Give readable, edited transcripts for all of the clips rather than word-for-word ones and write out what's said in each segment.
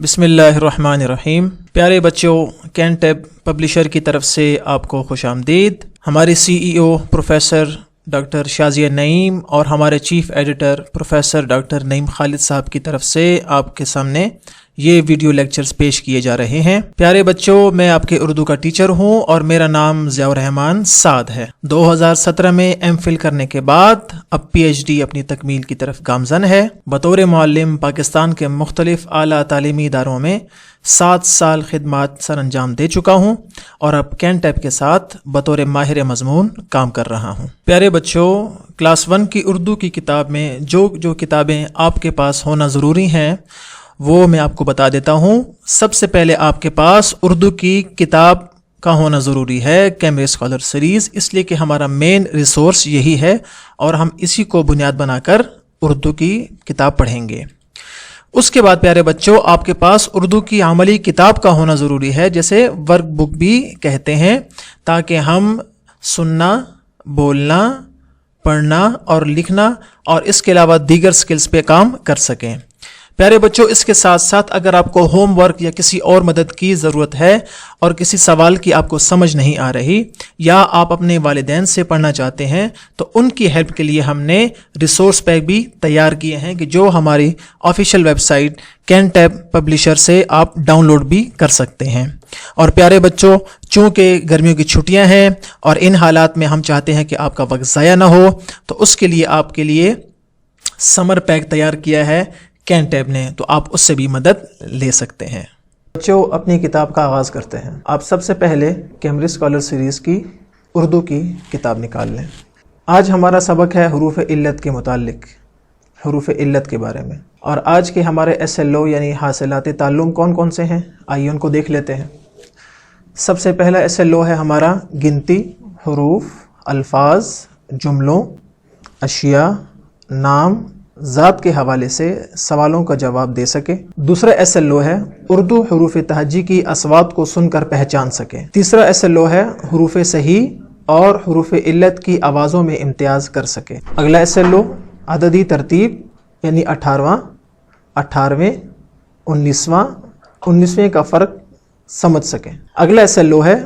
بسم اللہ الرحمن الرحیم۔ پیارے بچوں، کین ٹیب پبلشر کی طرف سے آپ کو خوش آمدید۔ ہمارے CEO پروفیسر ڈاکٹر شازیہ نعیم اور ہمارے چیف ایڈیٹر پروفیسر ڈاکٹر نعیم خالد صاحب کی طرف سے آپ کے سامنے یہ ویڈیو لیکچرز پیش کیے جا رہے ہیں۔ پیارے بچوں، میں آپ کے اردو کا ٹیچر ہوں اور میرا نام ضیاء الرحمان سعد ہے۔ 2017 میں M.Phil کرنے کے بعد اب PhD اپنی تکمیل کی طرف گامزن ہے۔ بطور معلم پاکستان کے مختلف اعلیٰ تعلیمی اداروں میں 7 سال خدمات سر انجام دے چکا ہوں اور اب کین ٹیب کے ساتھ بطور ماہر مضمون کام کر رہا ہوں۔ پیارے بچوں، کلاس 1 کی اردو کی کتاب میں جو کتابیں آپ کے پاس ہونا ضروری ہیں وہ میں آپ کو بتا دیتا ہوں۔ سب سے پہلے آپ کے پاس اردو کی کتاب کا ہونا ضروری ہے، کیمبرج اسکالر سیریز، اس لیے کہ ہمارا مین ریسورس یہی ہے اور ہم اسی کو بنیاد بنا کر اردو کی کتاب پڑھیں گے۔ اس کے بعد پیارے بچوں، آپ کے پاس اردو کی عملی کتاب کا ہونا ضروری ہے، جیسے ورک بک بھی کہتے ہیں، تاکہ ہم سننا، بولنا، پڑھنا اور لکھنا اور اس کے علاوہ دیگر سکلز پہ کام کر سکیں۔ پیارے بچوں، اس کے ساتھ ساتھ اگر آپ کو ہوم ورک یا کسی اور مدد کی ضرورت ہے اور کسی سوال کی آپ کو سمجھ نہیں آ رہی یا آپ اپنے والدین سے پڑھنا چاہتے ہیں تو ان کی ہیلپ کے لیے ہم نے ریسورس پیک بھی تیار کیے ہیں کہ جو ہماری آفیشیل ویب سائٹ کین ٹیب پبلشر سے آپ ڈاؤن لوڈ بھی کر سکتے ہیں۔ اور پیارے بچوں، چونکہ گرمیوں کی چھٹیاں ہیں اور ان حالات میں ہم چاہتے ہیں کہ آپ کا وقت ضائع نہ ہو، تو اس کے لیے آپ کے لیے سمر پیک تیار کیا ہے کین ٹیب نے، تو آپ اس سے بھی مدد لے سکتے ہیں۔ بچوں، اپنی کتاب کا آغاز کرتے ہیں۔ آپ سب سے پہلے کیمبرج اسکالر سیریز کی اردو کی کتاب نکال لیں۔ آج ہمارا سبق ہے حروف علت کے متعلق، حروف علت کے بارے میں، اور آج کے ہمارے SLO یعنی حاصلات تعلم کون کون سے ہیں، آئیے ان کو دیکھ لیتے ہیں۔ سب سے پہلا SLO ہے ہمارا گنتی، حروف، الفاظ، جملوں، اشیاء، نام، ذات کے حوالے سے سوالوں کا جواب دے سکے۔ دوسرا SLO ہے اردو حروف تہجی کی اصوات کو سن کر پہچان سکے۔ تیسرا SLO ہے حروف صحیح اور حروف علت کی آوازوں میں امتیاز کر سکے۔ اگلا SLO عددی ترتیب یعنی 18واں، 18ویں، 19واں کا فرق سمجھ سکے۔ اگلا SLO ہے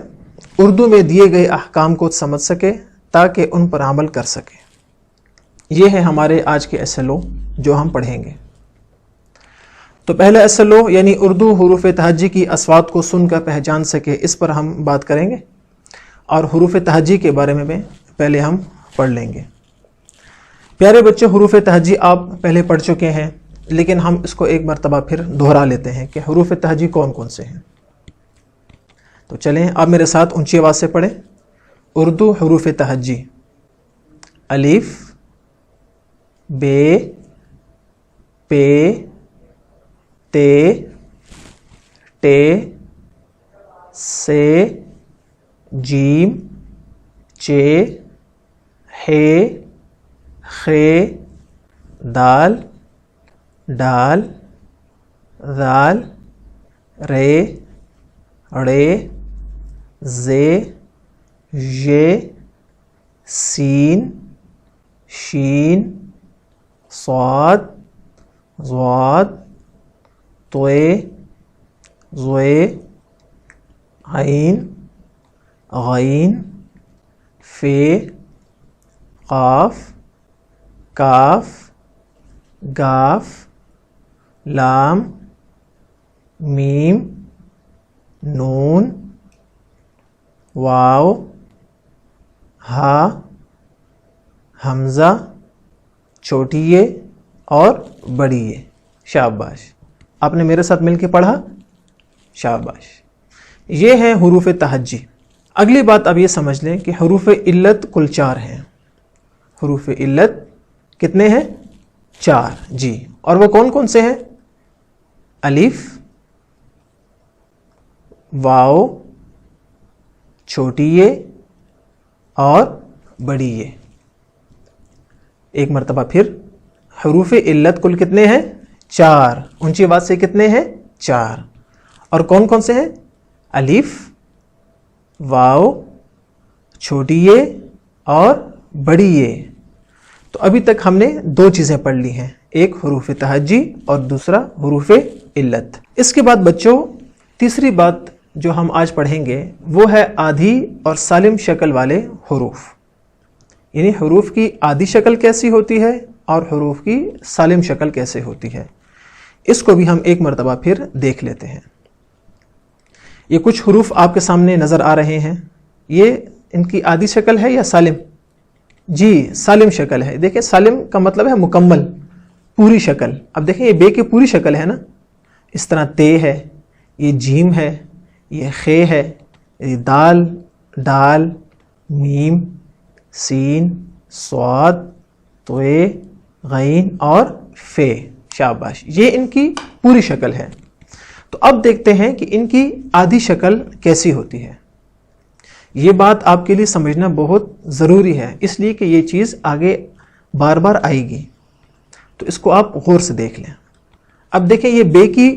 اردو میں دیے گئے احکام کو سمجھ سکے تاکہ ان پر عمل کر سکے۔ یہ ہے ہمارے آج کے SLO جو ہم پڑھیں گے۔ تو پہلا SLO یعنی اردو حروف تہجی کی اصوات کو سن کر پہچان سکے، اس پر ہم بات کریں گے اور حروف تہجی کے بارے میں پہلے ہم پڑھ لیں گے۔ پیارے بچوں، حروف تہجی آپ پہلے پڑھ چکے ہیں، لیکن ہم اس کو ایک مرتبہ پھر دہرا لیتے ہیں کہ حروف تہجی کون کون سے ہیں۔ تو چلیں آپ میرے ساتھ اونچی آواز سے پڑھیں۔ اردو حروف تہجی: الف، بے، پے، تے، ٹے، سے، جیم، چے، ہے، خے، دال، ڈال، ذال، رے، ڑے، زے، ژے، سین، شین، صاد، ضاد، طے، ضے، عین، غین، فے، قاف، کاف، گاف، لام، میم، نون، واو، ہا، حمزہ، چھوٹی یہ اور بڑی یہ۔ شاباش، آپ نے میرے ساتھ مل کے پڑھا، شاباش۔ یہ ہیں حروف تہجی۔ اگلی بات اب یہ سمجھ لیں کہ حروف علت کل 4 ہیں۔ حروف علت کتنے ہیں؟ 4، جی۔ اور وہ کون کون سے ہیں؟ الف، واو، چھوٹی یہ اور بڑی یہ۔ ایک مرتبہ پھر، حروف علت کل کتنے ہیں؟ 4۔ اونچی آواز سے کتنے ہیں؟ 4۔ اور کون کون سے ہیں؟ الف، واو، چھوٹی یہ اور بڑی یہ۔ تو ابھی تک ہم نے 2 چیزیں پڑھ لی ہیں، ایک حروف تہجی اور دوسرا حروف علت۔ اس کے بعد بچوں تیسری بات جو ہم آج پڑھیں گے وہ ہے آدھی اور سالم شکل والے حروف، یعنی حروف کی آدھی شکل کیسی ہوتی ہے اور حروف کی سالم شکل کیسے ہوتی ہے، اس کو بھی ہم ایک مرتبہ پھر دیکھ لیتے ہیں۔ یہ کچھ حروف آپ کے سامنے نظر آ رہے ہیں، یہ ان کی آدھی شکل ہے یا سالم؟ جی سالم شکل ہے۔ دیکھیں سالم کا مطلب ہے مکمل، پوری شکل۔ اب دیکھیں یہ بے کی پوری شکل ہے نا، اس طرح تے ہے، یہ جیم ہے، یہ خے ہے، یہ دال، ڈال، میم، سین، صاد، توے، غین اور فے۔ شاباش، یہ ان کی پوری شکل ہے۔ تو اب دیکھتے ہیں کہ ان کی آدھی شکل کیسی ہوتی ہے۔ یہ بات آپ کے لیے سمجھنا بہت ضروری ہے، اس لیے کہ یہ چیز آگے بار بار آئے گی، تو اس کو آپ غور سے دیکھ لیں۔ اب دیکھیں یہ بے کی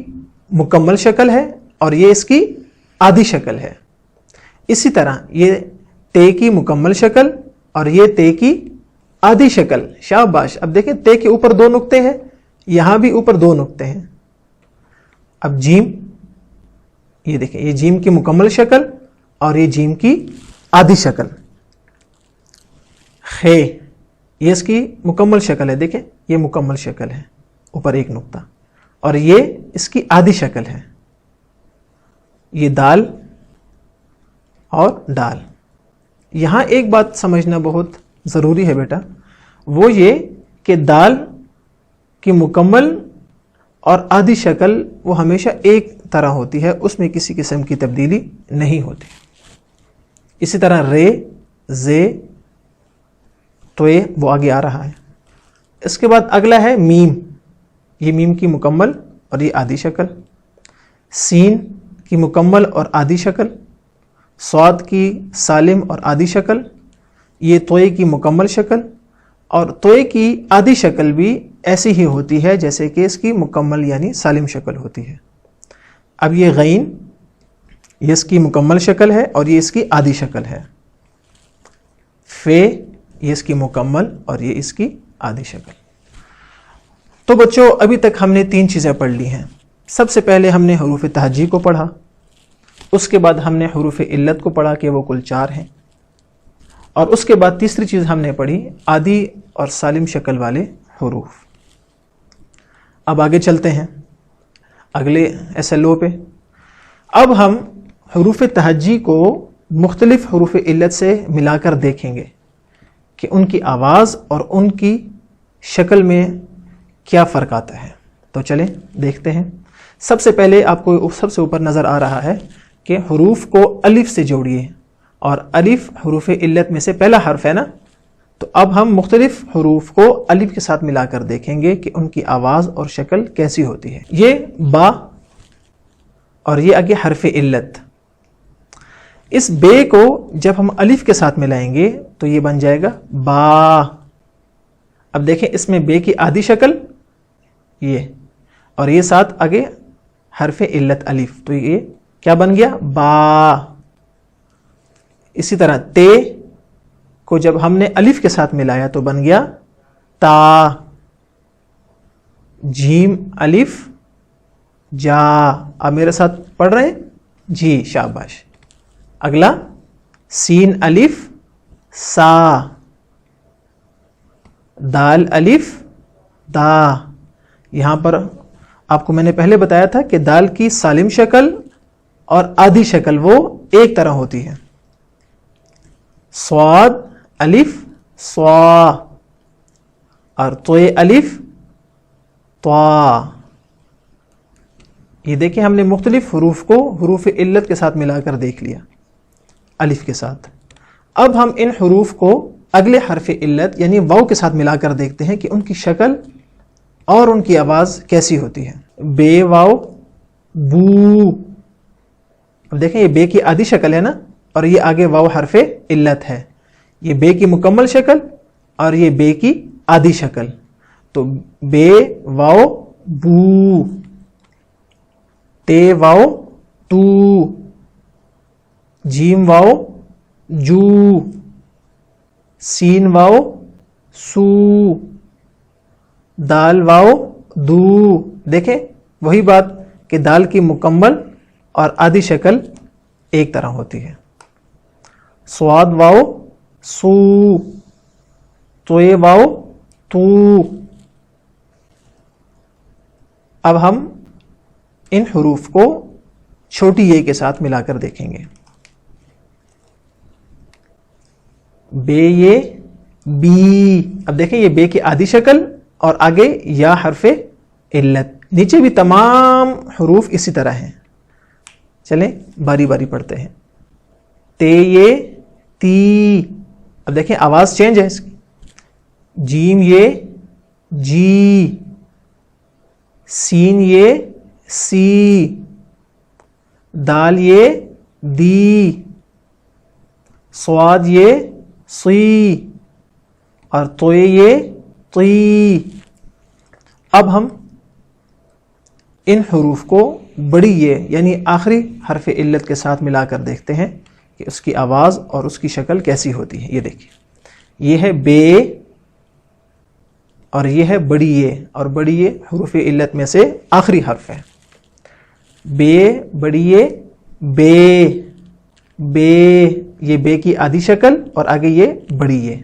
مکمل شکل ہے اور یہ اس کی آدھی شکل ہے۔ اسی طرح یہ تے کی مکمل شکل اور یہ تے کی آدھی شکل۔ شاباش، اب دیکھیں تے کے اوپر دو نقطے ہیں، یہاں بھی اوپر دو نقطے ہیں۔ اب جیم، یہ دیکھیں یہ جیم کی مکمل شکل اور یہ جیم کی آدھی شکل۔ خے، یہ اس کی مکمل شکل ہے، دیکھیں یہ مکمل شکل ہے، اوپر ایک نقطہ، اور یہ اس کی آدھی شکل ہے۔ یہ دال اور ڈال۔ یہاں ایک بات سمجھنا بہت ضروری ہے بیٹا، وہ یہ کہ دال کی مکمل اور آدھی شکل وہ ہمیشہ ایک طرح ہوتی ہے، اس میں کسی قسم کی تبدیلی نہیں ہوتی۔ اسی طرح رے، زے، توے وہ آگے آ رہا ہے۔ اس کے بعد اگلا ہے میم، یہ میم کی مکمل اور یہ آدھی شکل۔ سین کی مکمل اور آدھی شکل۔ صاد کی سالم اور آدھی شکل۔ یہ توے کی مکمل شکل، اور توے کی آدھی شکل بھی ایسی ہی ہوتی ہے جیسے کہ اس کی مکمل یعنی سالم شکل ہوتی ہے۔ اب یہ غین، یہ اس کی مکمل شکل ہے اور یہ اس کی آدھی شکل ہے۔ فے، یہ اس کی مکمل اور یہ اس کی آدھی شکل۔ تو بچوں ابھی تک ہم نے تین چیزیں پڑھ لی ہیں۔ سب سے پہلے ہم نے حروف تہجی کو پڑھا، اس کے بعد ہم نے حروف علت کو پڑھا کہ وہ کل 4 ہیں، اور اس کے بعد تیسری چیز ہم نے پڑھی آدھی اور سالم شکل والے حروف۔ اب آگے چلتے ہیں اگلے SLO پہ۔ اب ہم حروف تہجی کو مختلف حروف علت سے ملا کر دیکھیں گے کہ ان کی آواز اور ان کی شکل میں کیا فرق آتا ہے۔ تو چلیں دیکھتے ہیں۔ سب سے پہلے آپ کو سب سے اوپر نظر آ رہا ہے کہ حروف کو الف سے جوڑیے، اور الف حروف علت میں سے پہلا حرف ہے نا، تو اب ہم مختلف حروف کو الف کے ساتھ ملا کر دیکھیں گے کہ ان کی آواز اور شکل کیسی ہوتی ہے۔ یہ با اور یہ آگے حرف علت۔ اس بے کو جب ہم الف کے ساتھ ملائیں گے تو یہ بن جائے گا با۔ اب دیکھیں اس میں بے کی آدھی شکل یہ، اور یہ ساتھ آگے حرف علت الف، تو یہ کیا بن گیا؟ با۔ اسی طرح تے کو جب ہم نے الف کے ساتھ ملایا تو بن گیا تا۔ جیم الف جا۔ آپ میرے ساتھ پڑھ رہے ہیں؟ جی شاباش۔ اگلا سین الف سا۔ دال الف دا۔ یہاں پر آپ کو میں نے پہلے بتایا تھا کہ دال کی سالم شکل اور آدھی شکل وہ ایک طرح ہوتی ہے۔ صاد الف صا، اور توے الف طا۔ یہ دیکھیں ہم نے مختلف حروف کو حروف علت کے ساتھ ملا کر دیکھ لیا الف کے ساتھ۔ اب ہم ان حروف کو اگلے حرف علت یعنی واو کے ساتھ ملا کر دیکھتے ہیں کہ ان کی شکل اور ان کی آواز کیسی ہوتی ہے۔ بے واو بو۔ اب دیکھیں یہ بے کی آدھی شکل ہے نا، اور یہ آگے واو حرف علت ہے۔ یہ بے کی مکمل شکل اور یہ بے کی آدھی شکل، تو بے واو بو، تے واو تو، جیم واو جو، سین واو سو، دال واو دو۔ دیکھیں وہی بات کہ دال کی مکمل اور آدھی شکل ایک طرح ہوتی ہے. صاد واو سو، توئے واو تو. اب ہم ان حروف کو چھوٹی یہ کے ساتھ ملا کر دیکھیں گے. بے یہ بی. اب دیکھیں یہ بے کی آدھی شکل اور آگے یا حرف علت. نیچے بھی تمام حروف اسی طرح ہیں. چلیں باری باری پڑھتے ہیں. تے یہ تی. اب دیکھیں آواز چینج ہے اس کی. جیم یہ جی. سین یہ سی. دال یہ دی. صاد یہ سی. اور توئے یہ تی. اب ہم ان حروف کو بڑی یہ یعنی آخری حرف علت کے ساتھ ملا کر دیکھتے ہیں کہ اس کی آواز اور اس کی شکل کیسی ہوتی ہے. یہ دیکھیں یہ ہے بے اور یہ ہے بڑی یہ، اور بڑی یہ حروف علت میں سے آخری حرف ہے. بے بڑی یہ بے. بے یہ بے کی آدھی شکل اور آگے یہ بڑی یہ.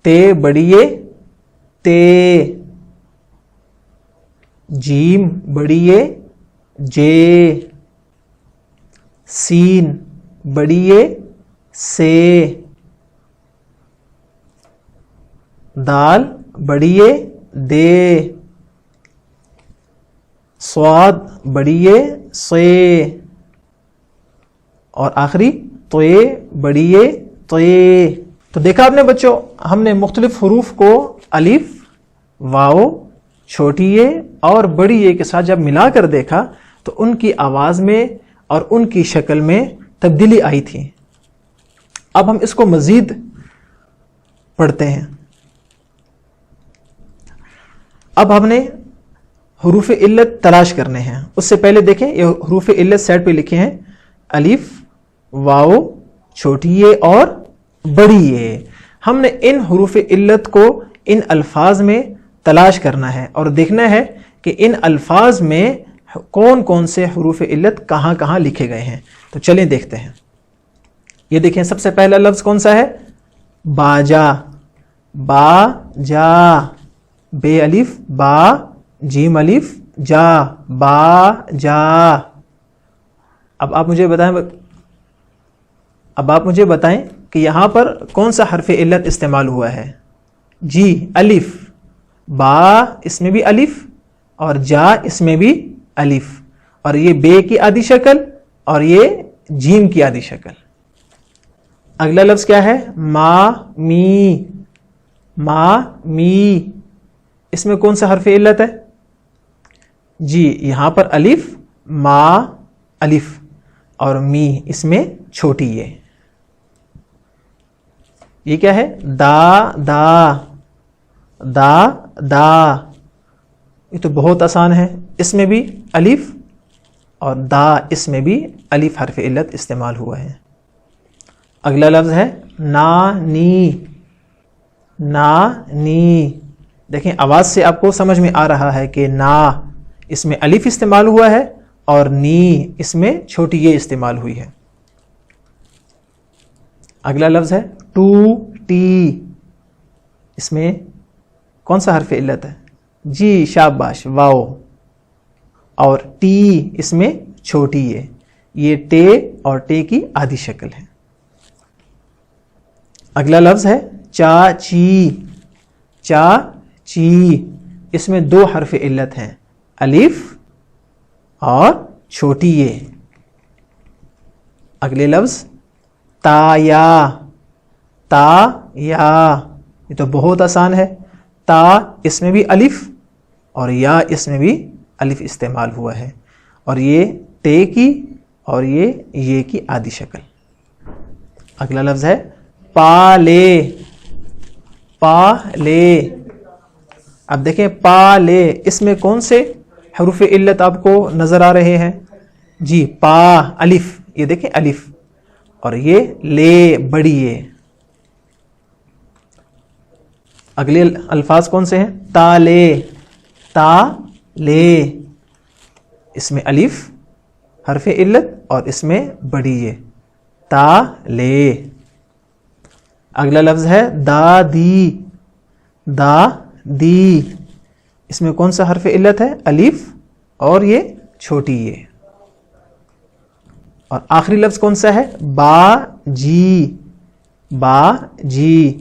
تے بڑی یہ تے. جیم بڑی یہ جے. سین بڑی یہ سے. دال بڑی یہ دے. صاد بڑی یہ سے. اور آخری توئے بڑی یہ توئے. تو دیکھا آپ نے بچوں، ہم نے مختلف حروف کو الف، واو، چھوٹی یہ اور بڑی یہ کے ساتھ جب ملا کر دیکھا تو ان کی آواز میں اور ان کی شکل میں تبدیلی آئی تھی. اب ہم اس کو مزید پڑھتے ہیں. اب ہم نے حروف علت تلاش کرنے ہیں. اس سے پہلے دیکھیں یہ حروف علت سائڈ پہ لکھے ہیں، الف، واو، چھوٹی یہ اور بڑی یہ. ہم نے ان حروف علت کو ان الفاظ میں تلاش کرنا ہے اور دیکھنا ہے کہ ان الفاظ میں کون کون سے حروف علت کہاں کہاں لکھے گئے ہیں. تو چلیں دیکھتے ہیں. یہ دیکھیں سب سے پہلا لفظ کون سا ہے؟ باجا. با جا. بے الف با، جیم الف جا. با جا. اب آپ مجھے بتائیں کہ یہاں پر کون سا حرف علت استعمال ہوا ہے؟ جی الف. با اس میں بھی الف اور جا اس میں بھی الف، اور یہ بے کی آدھی شکل اور یہ جیم کی آدھی شکل. اگلا لفظ کیا ہے؟ ما می. ما می اس میں کون سا حرف علت ہے؟ جی یہاں پر الف، ما الف اور می اس میں چھوٹی یہ. یہ کیا ہے؟ دا دا. دا دا یہ تو بہت آسان ہے. اس میں بھی الف اور دا اس میں بھی الف حرف علت استعمال ہوا ہے. اگلا لفظ ہے نا نی. نا نی. دیکھیں آواز سے آپ کو سمجھ میں آ رہا ہے کہ نا اس میں الف استعمال ہوا ہے اور نی اس میں چھوٹی یہ استعمال ہوئی ہے. اگلا لفظ ہے ٹو ٹی. اس میں کون سا حرف علت ہے؟ جی شاباش واو. اور ٹی اس میں چھوٹی یہ ٹے اور ٹے کی آدھی شکل ہے. اگلا لفظ ہے چا چی. چا چی اس میں دو حرف علت ہیں، الف اور چھوٹی یہ. اگلے لفظ تا یا. تا یا یہ تو بہت آسان ہے. تا اس میں بھی الف اور یا اس میں بھی الف استعمال ہوا ہے، اور یہ تے کی اور یہ کی آدھی شکل. اگلا لفظ ہے پا لے. پا لے. اب دیکھیں پا لے اس میں کون سے حروف علت آپ کو نظر آ رہے ہیں؟ جی پا الف. یہ دیکھیں الف اور یہ لے بڑی یہ. اگلے الفاظ کون سے ہیں؟ تا لے. تا لے اس میں الف حرف علت اور اس میں بڑی یہ تا لے. اگلا لفظ ہے دادی. دا دی, اس میں کون سا حرف علت ہے؟ الف اور یہ چھوٹی یہ. اور آخری لفظ کون سا ہے؟ با جی. با جی,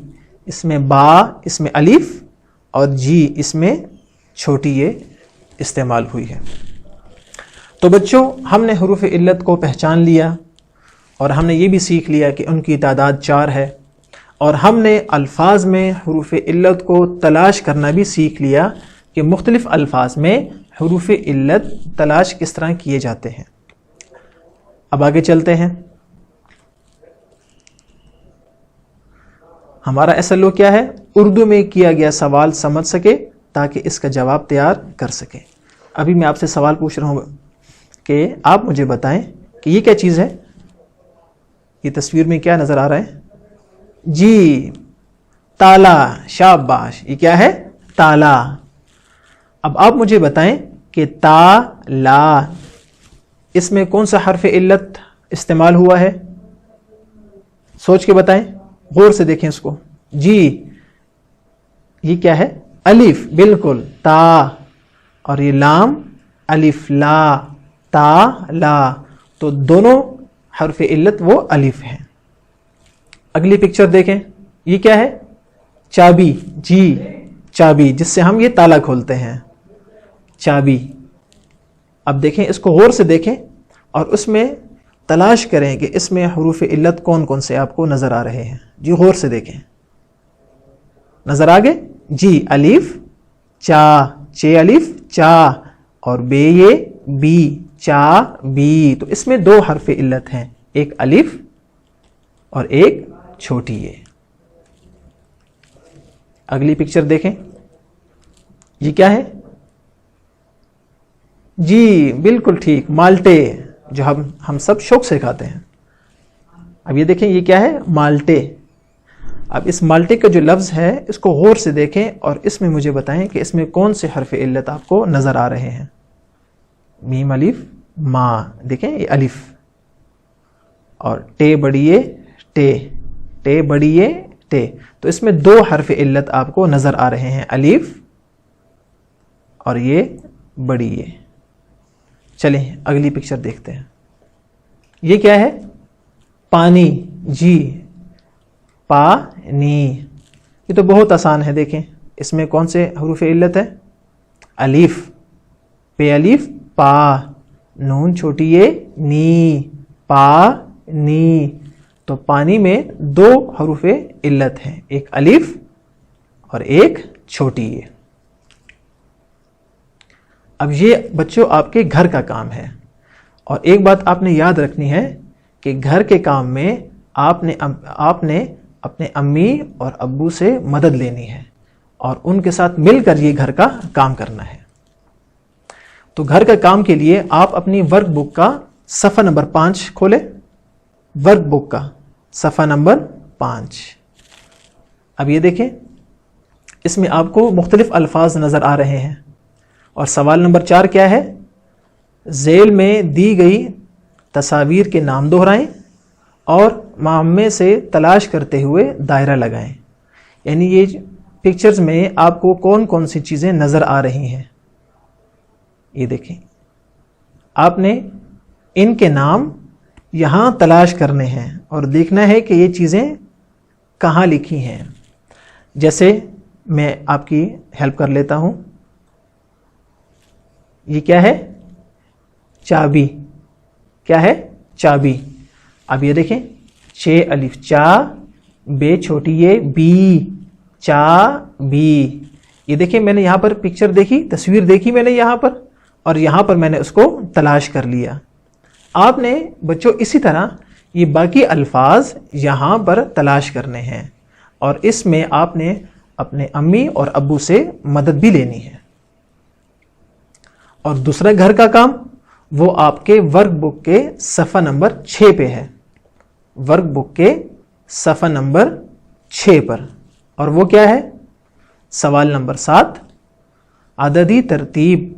اس میں با اس میں الف اور جی اس میں چھوٹی یہ استعمال ہوئی ہے. تو بچوں ہم نے حروف علت کو پہچان لیا اور ہم نے یہ بھی سیکھ لیا کہ ان کی تعداد 4 ہے, اور ہم نے الفاظ میں حروف علت کو تلاش کرنا بھی سیکھ لیا کہ مختلف الفاظ میں حروف علت تلاش کس طرح کیے جاتے ہیں. اب آگے چلتے ہیں. ہمارا SLO کیا ہے؟ اردو میں کیا گیا سوال سمجھ سکے تاکہ اس کا جواب تیار کر سکیں. ابھی میں آپ سے سوال پوچھ رہا ہوں کہ آپ مجھے بتائیں کہ یہ کیا چیز ہے؟ یہ تصویر میں کیا نظر آ رہا ہے؟ جی تالا. شاباش, یہ کیا ہے؟ تالا. اب آپ مجھے بتائیں کہ تا لا اس میں کون سا حرف علت استعمال ہوا ہے؟ سوچ کے بتائیں, غور سے دیکھیں اس کو. جی یہ کیا ہے؟ الف. بالکل, تا. اور یہ لام الف لا. تا لا. تو دونوں حرف علت وہ الف ہیں. اگلی پکچر دیکھیں, یہ کیا ہے؟ چابی. جی چابی, جس سے ہم یہ تالا کھولتے ہیں. چابی. اب دیکھیں, اس کو غور سے دیکھیں اور اس میں تلاش کریں کہ اس میں حروف علت کون کون سے آپ کو نظر آ رہے ہیں. جی غور سے دیکھیں, نظر آ گئے؟ جی الف چا. چے الف چا. اور بے یہ بی. چا بی. تو اس میں 2 حرف علت ہیں, ایک الف اور ایک چھوٹی یہ. اگلی پکچر دیکھیں, یہ کیا ہے؟ جی بالکل ٹھیک, مالٹے, جو ہم سب شوق سے کھاتے ہیں. اب یہ دیکھیں, یہ کیا ہے؟ مالٹے. اب اس مالٹے کا جو لفظ ہے اس کو غور سے دیکھیں اور اس میں مجھے بتائیں کہ اس میں کون سے حرف علت آپ کو نظر آ رہے ہیں. میم الف ما. دیکھیں یہ الف اور ٹے بڑیے ٹے. ٹے بڑیے ٹے. تو اس میں 2 حرف علت آپ کو نظر آ رہے ہیں, الف اور یہ بڑی یہ. چلیں اگلی پکچر دیکھتے ہیں. یہ کیا ہے؟ پانی. جی پانی. یہ تو بہت آسان ہے. دیکھیں اس میں کون سے حروف علت ہے؟ الف. پے الف پا. نون چھوٹی یہ نی. پا نی. تو پانی میں 2 حروف علت ہیں, ایک الف اور ایک چھوٹی یہ. اب یہ بچوں آپ کے گھر کا کام ہے, اور ایک بات آپ نے یاد رکھنی ہے کہ گھر کے کام میں آپ نے اپنے امی اور ابو سے مدد لینی ہے اور ان کے ساتھ مل کر یہ گھر کا کام کرنا ہے. تو گھر کا کام کے لیے آپ اپنی ورک بک کا صفحہ نمبر 5 کھولیں. ورک بک کا صفحہ نمبر 5. اب یہ دیکھیں, اس میں آپ کو مختلف الفاظ نظر آ رہے ہیں, اور سوال نمبر 4 کیا ہے؟ ذیل میں دی گئی تصاویر کے نام دہرائیں اور معمے سے تلاش کرتے ہوئے دائرہ لگائیں. یعنی یہ پکچرز میں آپ کو کون کون سی چیزیں نظر آ رہی ہیں. یہ دیکھیں, آپ نے ان کے نام یہاں تلاش کرنے ہیں اور دیکھنا ہے کہ یہ چیزیں کہاں لکھی ہیں. جیسے میں آپ کی ہیلپ کر لیتا ہوں. یہ کیا ہے؟ چابی. کیا ہے؟ چابی. اب یہ دیکھیں, چے الف چا. بے چھوٹی یہ بی. چا بی. یہ دیکھیں, میں نے یہاں پر پکچر دیکھی, تصویر دیکھی میں نے یہاں پر, اور یہاں پر میں نے اس کو تلاش کر لیا. آپ نے بچوں اسی طرح یہ باقی الفاظ یہاں پر تلاش کرنے ہیں, اور اس میں آپ نے اپنے امی اور ابو سے مدد بھی لینی ہے. اور دوسرا گھر کا کام وہ آپ کے ورک بک کے صفحہ نمبر 6 پہ ہے. ورک بک کے صفحہ نمبر 6 پر, اور وہ کیا ہے؟ سوال نمبر 7, عددی ترتیب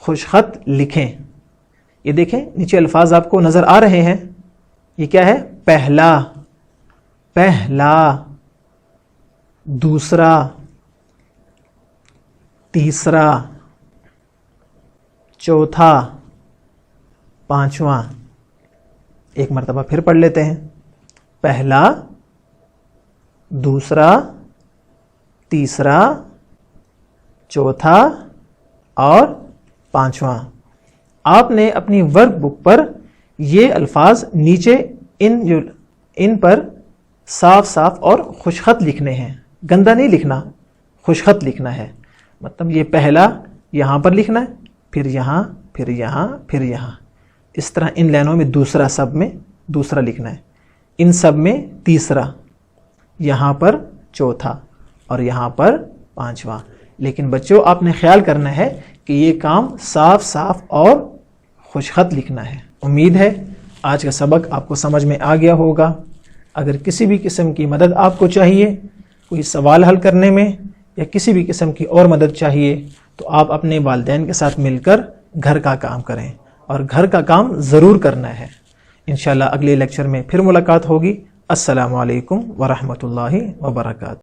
خوش خط لکھیں. یہ دیکھیں نیچے الفاظ آپ کو نظر آ رہے ہیں. یہ کیا ہے؟ پہلا، پہلا، دوسرا، تیسرا، چوتھا، پانچواں. ایک مرتبہ پھر پڑھ لیتے ہیں. پہلا، دوسرا، تیسرا، چوتھا اور پانچواں. آپ نے اپنی ورک بک پر یہ الفاظ نیچے ان پر صاف صاف اور خوشخط لکھنے ہیں. گندا نہیں لکھنا، خوشخط لکھنا ہے. مطلب یہ پہلا یہاں پر لکھنا ہے، پھر یہاں، پھر یہاں، پھر یہاں. اس طرح ان لائنوں میں دوسرا، سب میں دوسرا لکھنا ہے، ان سب میں تیسرا، یہاں پر چوتھا اور یہاں پر پانچواں. لیکن بچوں آپ نے خیال کرنا ہے کہ یہ کام صاف صاف اور خوشخط لکھنا ہے. امید ہے آج کا سبق آپ کو سمجھ میں آ گیا ہوگا. اگر کسی بھی قسم کی مدد آپ کو چاہیے، کوئی سوال حل کرنے میں یا کسی بھی قسم کی اور مدد چاہیے، تو آپ اپنے والدین کے ساتھ مل کر گھر کا کام کریں اور گھر کا کام ضرور کرنا ہے. انشاءاللہ اگلے لیکچر میں پھر ملاقات ہوگی. السلام علیکم ورحمۃ اللہ وبرکاتہ.